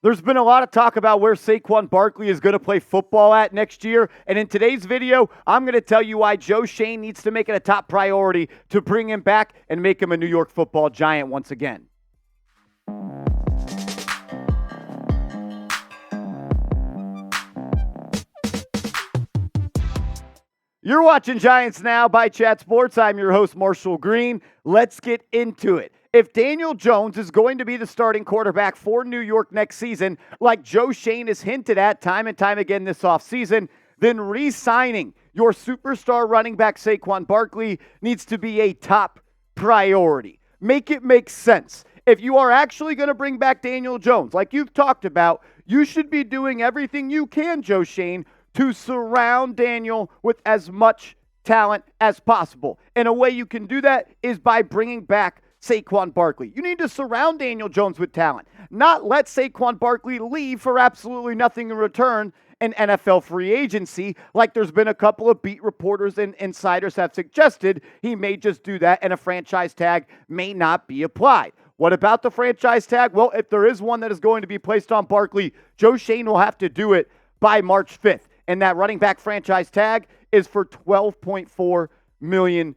There's been a lot of talk about where Saquon Barkley is going to play football at next year. And in today's video, I'm going to tell you why Joe Schoen needs to make it a top priority to bring him back and make him a New York Football Giant once again. You're watching Giants Now by Chat Sports. I'm your host, Marshall Green. Let's get into it. If Daniel Jones is going to be the starting quarterback for New York next season, like Joe Schoen has hinted at time and time again this offseason, then re-signing your superstar running back Saquon Barkley needs to be a top priority. Make it make sense. If you are actually going to bring back Daniel Jones, like you've talked about, you should be doing everything you can, Joe Schoen, to surround Daniel with as much talent as possible. And a way you can do that is by bringing back Saquon Barkley. You need to surround Daniel Jones with talent, not let Saquon Barkley leave for absolutely nothing in return in NFL free agency, like there's been a couple of beat reporters and insiders have suggested he may just do that and a franchise tag may not be applied. What about the franchise tag? Well, if there is one that is going to be placed on Barkley, Joe Schoen will have to do it by March 5th. And that running back franchise tag is for $12.4 million.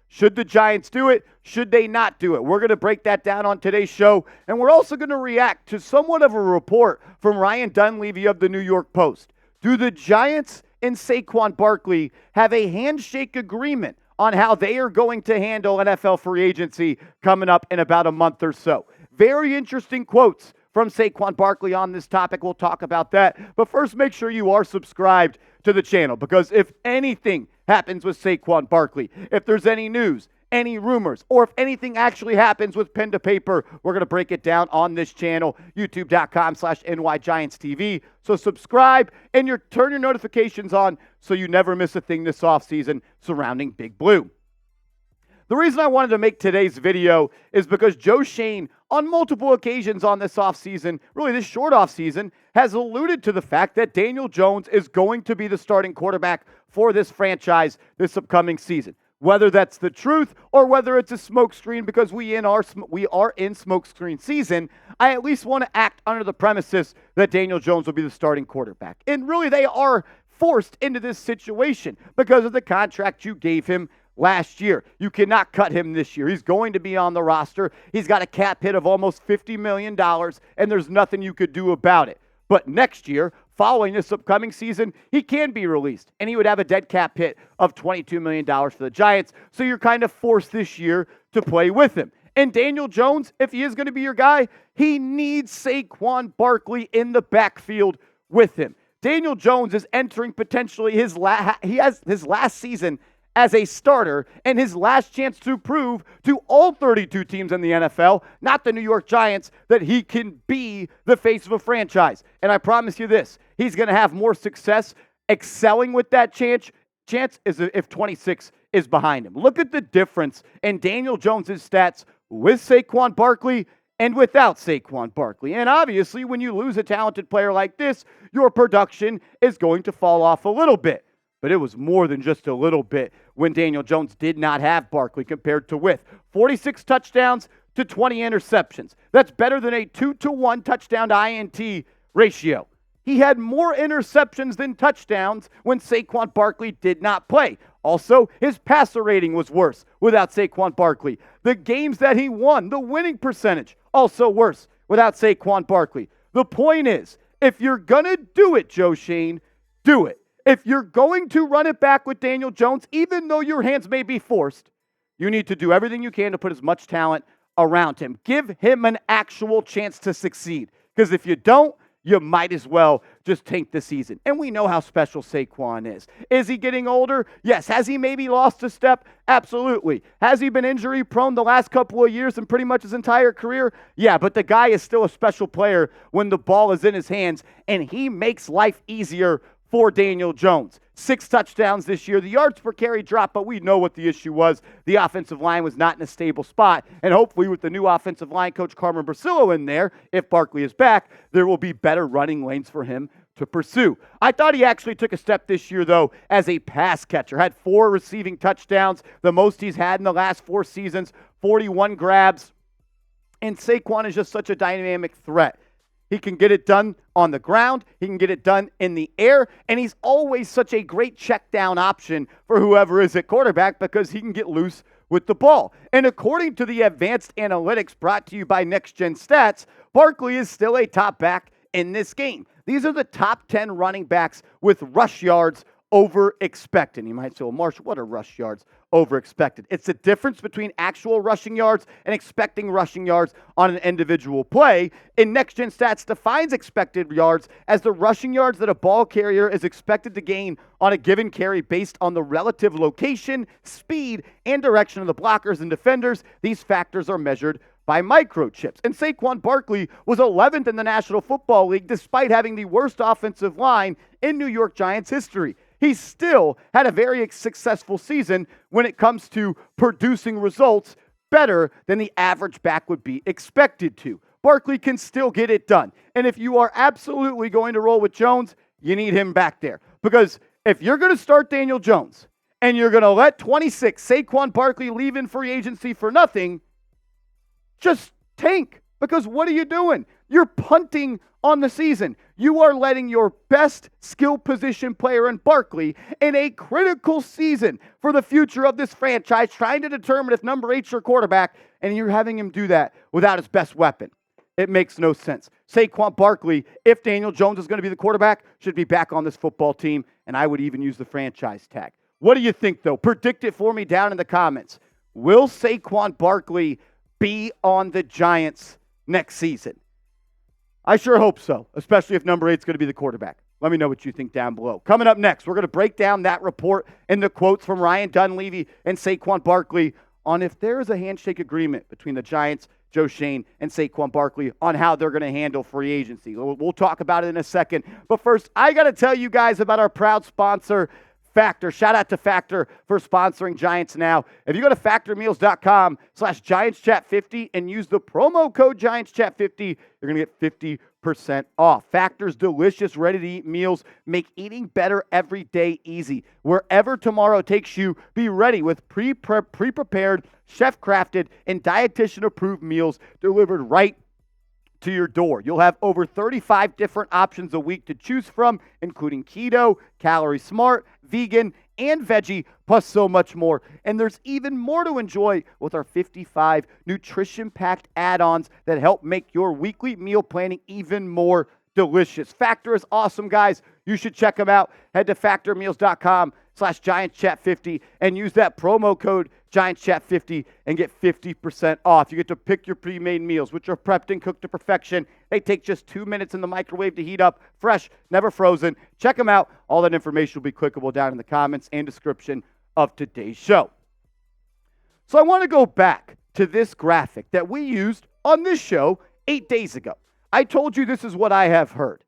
Should the Giants do it? Should they not do it? We're going to break that down on today's show. And we're also going to react to somewhat of a report from Ryan Dunleavy of the New York Post. Do the Giants and Saquon Barkley have a handshake agreement on how they are going to handle NFL free agency coming up in about a month or so? Very interesting quotes from Saquon Barkley on this topic. We'll talk about that. But first, make sure you are subscribed to the channel, because if anything happens with Saquon Barkley, if there's any news, any rumors, or if anything actually happens with pen to paper, we're going to break it down on this channel, youtube.com/NYGiantsTV. So subscribe and turn your notifications on so you never miss a thing this offseason surrounding Big Blue. The reason I wanted to make today's video is because Joe Schoen, on multiple occasions on this offseason, really this short offseason, has alluded to the fact that Daniel Jones is going to be the starting quarterback for this franchise this upcoming season. Whether that's the truth or whether it's a smokescreen because we are in smokescreen season, I at least want to act under the premises that Daniel Jones will be the starting quarterback. And really, they are forced into this situation because of the contract you gave him last year. You cannot cut him this year. He's going to be on the roster. He's got a cap hit of almost $50 million, and there's nothing you could do about it. But next year, following this upcoming season, he can be released, and he would have a dead cap hit of $22 million for the Giants. So you're kind of forced this year to play with him. And Daniel Jones, if he is going to be your guy, he needs Saquon Barkley in the backfield with him. Daniel Jones is entering potentially his last season as a starter and his last chance to prove to all 32 teams in the NFL, not the New York Giants, that he can be the face of a franchise. And I promise you this, he's going to have more success excelling with that chance is if 26 is behind him. Look at the difference in Daniel Jones' stats with Saquon Barkley and without Saquon Barkley. And obviously, when you lose a talented player like this, your production is going to fall off a little bit. But it was more than just a little bit when Daniel Jones did not have Barkley compared to with 46 touchdowns to 20 interceptions. That's better than a 2-to-1 touchdown to INT ratio. He had more interceptions than touchdowns when Saquon Barkley did not play. Also, his passer rating was worse without Saquon Barkley. The games that he won, the winning percentage, also worse without Saquon Barkley. The point is, if you're going to do it, Joe Schoen, do it. If you're going to run it back with Daniel Jones, even though your hands may be forced, you need to do everything you can to put as much talent around him. Give him an actual chance to succeed. Because if you don't, you might as well just tank the season. And we know how special Saquon is. Is he getting older? Yes. Has he maybe lost a step? Absolutely. Has he been injury prone the last couple of years and pretty much his entire career? Yeah, but the guy is still a special player when the ball is in his hands, and he makes life easier for Daniel Jones. 6 touchdowns this year. The yards per carry dropped, but we know what the issue was. The offensive line was not in a stable spot. And hopefully with the new offensive line coach, Carmen Bracillo, in there, if Barkley is back, there will be better running lanes for him to pursue. I thought he actually took a step this year, though, as a pass catcher. Had 4 receiving touchdowns, the most he's had in the last 4 seasons, 41 grabs. And Saquon is just such a dynamic threat. He can get it done on the ground. He can get it done in the air. And he's always such a great check down option for whoever is at quarterback because he can get loose with the ball. And according to the advanced analytics brought to you by Next Gen Stats, Barkley is still a top back in this game. These are the top 10 running backs with rush yards over expected. You might say, well, Marshall, what are rush yards over expected? It's the difference between actual rushing yards and expecting rushing yards on an individual play. And Next Gen Stats defines expected yards as the rushing yards that a ball carrier is expected to gain on a given carry based on the relative location, speed, and direction of the blockers and defenders. These factors are measured by microchips. And Saquon Barkley was 11th in the National Football League despite having the worst offensive line in New York Giants history. He still had a very successful season when it comes to producing results better than the average back would be expected to. Barkley can still get it done. And if you are absolutely going to roll with Jones, you need him back there. Because if you're going to start Daniel Jones and you're going to let 26 Saquon Barkley leave in free agency for nothing, just tank. Because what are you doing? You're punting on the season. You are letting your best skill position player in Barkley in a critical season for the future of this franchise, trying to determine if number 8's your quarterback, and you're having him do that without his best weapon. It makes no sense. Saquon Barkley, if Daniel Jones is going to be the quarterback, should be back on this football team, and I would even use the franchise tag. What do you think, though? Predict it for me down in the comments. Will Saquon Barkley be on the Giants next season? I sure hope so, especially if number 8's going to be the quarterback. Let me know what you think down below. Coming up next, we're going to break down that report and the quotes from Ryan Dunleavy and Saquon Barkley on if there is a handshake agreement between the Giants, Joe Schoen, and Saquon Barkley on how they're going to handle free agency. We'll talk about it in a second. But first, I got to tell you guys about our proud sponsor, Factor. Shout out to Factor for sponsoring Giants Now. If you go to factormeals.com/GiantsChat50 and use the promo code GiantsChat50, you're going to get 50% off. Factor's delicious, ready-to-eat meals make eating better every day easy. Wherever tomorrow takes you, be ready with pre-prepared, chef-crafted, and dietitian-approved meals delivered right to your door. You'll have over 35 different options a week to choose from, including keto, calorie smart, vegan, and veggie, plus so much more. And there's even more to enjoy with our 55 nutrition-packed add-ons that help make your weekly meal planning even more delicious. Factor is awesome, guys. You should check them out. Head to factormeals.com/GiantsChat50 and use that promo code GiantsChat50 and get 50% off. You get to pick your pre-made meals, which are prepped and cooked to perfection. They take just 2 minutes in the microwave to heat up, fresh, never frozen. Check them out. All that information will be clickable down in the comments and description of today's show. So I want to go back to this graphic that we used on this show 8 days ago. I told you this is what I have heard,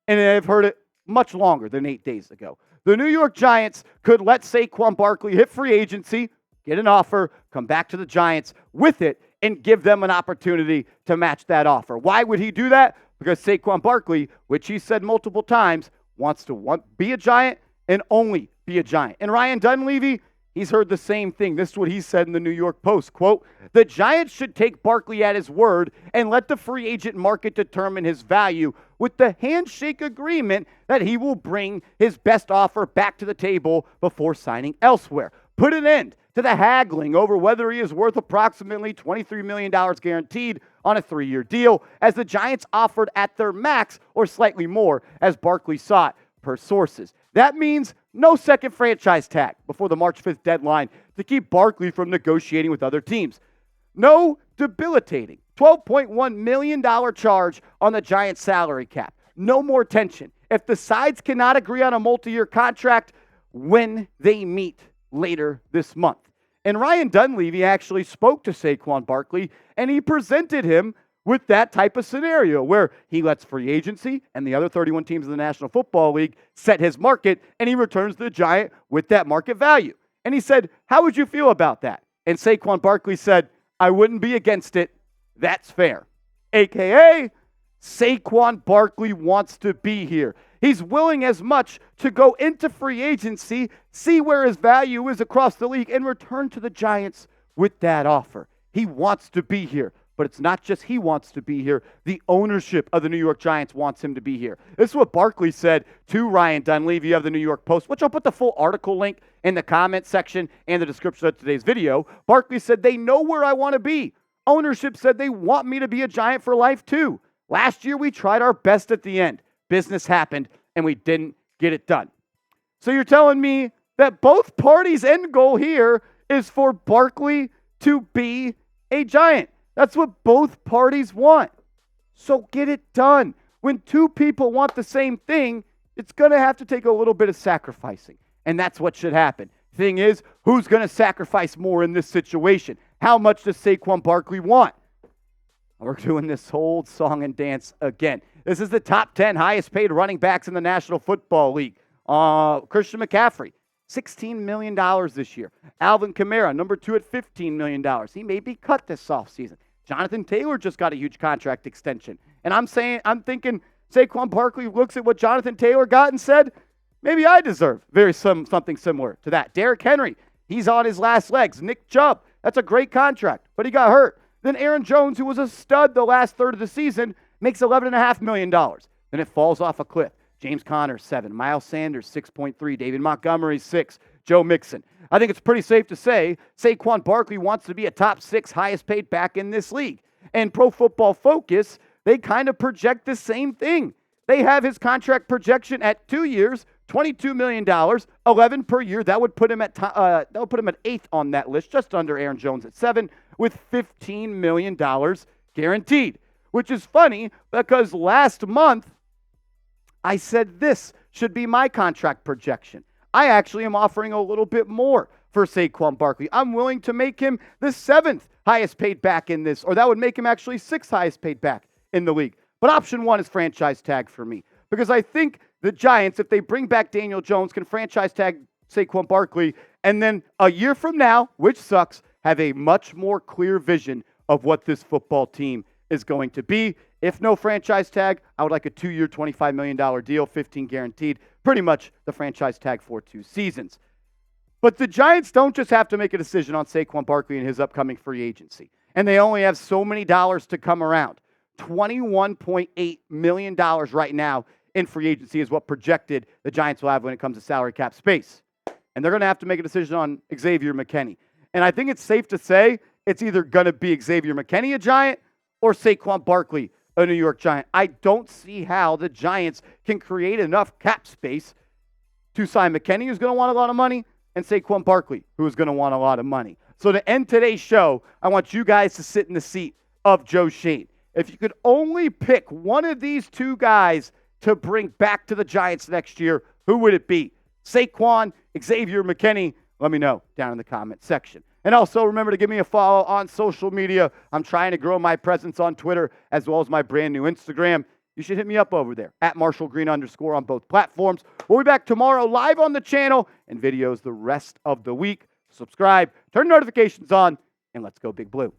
and I've heard it much longer than 8 days ago. The New York Giants could let Saquon Barkley hit free agency, get an offer, come back to the Giants with it, and give them an opportunity to match that offer. Why would he do that? Because Saquon Barkley, which he said multiple times, wants to be a Giant and only be a Giant. And Ryan Dunleavy, he's heard the same thing. This is what he said in the New York Post. Quote, "The Giants should take Barkley at his word and let the free agent market determine his value with the handshake agreement that he will bring his best offer back to the table before signing elsewhere. Put an end to the haggling over whether he is worth approximately $23 million guaranteed on a 3-year deal, as the Giants offered at their max or slightly more, as Barkley sought, per sources. That means no second franchise tag before the March 5th deadline to keep Barkley from negotiating with other teams. No debilitating $12.1 million charge on the Giants' salary cap. No more tension. If the sides cannot agree on a multi-year contract when they meet later this month." And Ryan Dunleavy actually spoke to Saquon Barkley, and he presented him with that type of scenario where he lets free agency and the other 31 teams in the National Football League set his market, and he returns to the Giant with that market value. And he said, "How would you feel about that?" And Saquon Barkley said, "I wouldn't be against it. That's fair." AKA, Saquon Barkley wants to be here. He's willing as much to go into free agency, see where his value is across the league, and return to the Giants with that offer. He wants to be here. But But it's not just he wants to be here. The ownership of the New York Giants wants him to be here. This is what Barkley said to Ryan Dunleavy of the New York Post, which I'll put the full article link in the comment section and the description of today's video. Barkley said, they know where I want to be. Ownership said they want me to be a Giant for life too. Last year, we tried our best at the end. Business happened, and we didn't get it done. So you're telling me that both parties' end goal here is for Barkley to be a Giant. That's what both parties want. So get it done. When two people want the same thing, it's going to have to take a little bit of sacrificing. And that's what should happen. Thing is, who's going to sacrifice more in this situation? How much does Saquon Barkley want? We're doing this whole song and dance again. This is the top 10 highest paid running backs in the National Football League. Christian McCaffrey, $16 million this year. Alvin Kamara, number 2 at $15 million. He may be cut this offseason. Jonathan Taylor just got a huge contract extension. And I'm thinking Saquon Barkley looks at what Jonathan Taylor got and said, maybe I deserve something similar to that. Derrick Henry, he's on his last legs. Nick Chubb, that's a great contract, but he got hurt. Then Aaron Jones, who was a stud the last third of the season, makes $11.5 million. Then it falls off a cliff. James Conner, 7. Miles Sanders, 6.3. David Montgomery, 6. Joe Mixon. I think it's pretty safe to say Saquon Barkley wants to be a top 6 highest paid back in this league. And Pro Football Focus, they kind of project the same thing. They have his contract projection at 2 years, $22 million, 11 per year. That would put him at 8th on that list, just under Aaron Jones at 7, with $15 million guaranteed. Which is funny because last month I said this should be my contract projection. I actually am offering a little bit more for Saquon Barkley. I'm willing to make him the 7th highest paid back in this, or that would make him actually 6th highest paid back in the league. But option 1 is franchise tag for me because I think the Giants, if they bring back Daniel Jones, can franchise tag Saquon Barkley, and then a year from now, which sucks, have a much more clear vision of what this football team is going to be. If no franchise tag, I would like a 2-year, $25 million deal, 15 guaranteed, pretty much the franchise tag for 2 seasons. But the Giants don't just have to make a decision on Saquon Barkley and his upcoming free agency. And they only have so many dollars to come around. $21.8 million right now in free agency is what projected the Giants will have when it comes to salary cap space. And they're going to have to make a decision on Xavier McKinney. And I think it's safe to say it's either going to be Xavier McKinney, a Giant, or Saquon Barkley, a New York Giant. I don't see how the Giants can create enough cap space to sign McKinney, who's going to want a lot of money, and Saquon Barkley, who is going to want a lot of money. So to end today's show, I want you guys to sit in the seat of Joe Schoen. If you could only pick one of these 2 guys to bring back to the Giants next year, who would it be? Saquon, Xavier McKinney? Let me know down in the comment section. And also remember to give me a follow on social media. I'm trying to grow my presence on Twitter as well as my brand new Instagram. You should hit me up over there at @MarshallGreen_ on both platforms. We'll be back tomorrow live on the channel and videos the rest of the week. Subscribe, turn notifications on, and let's go Big Blue.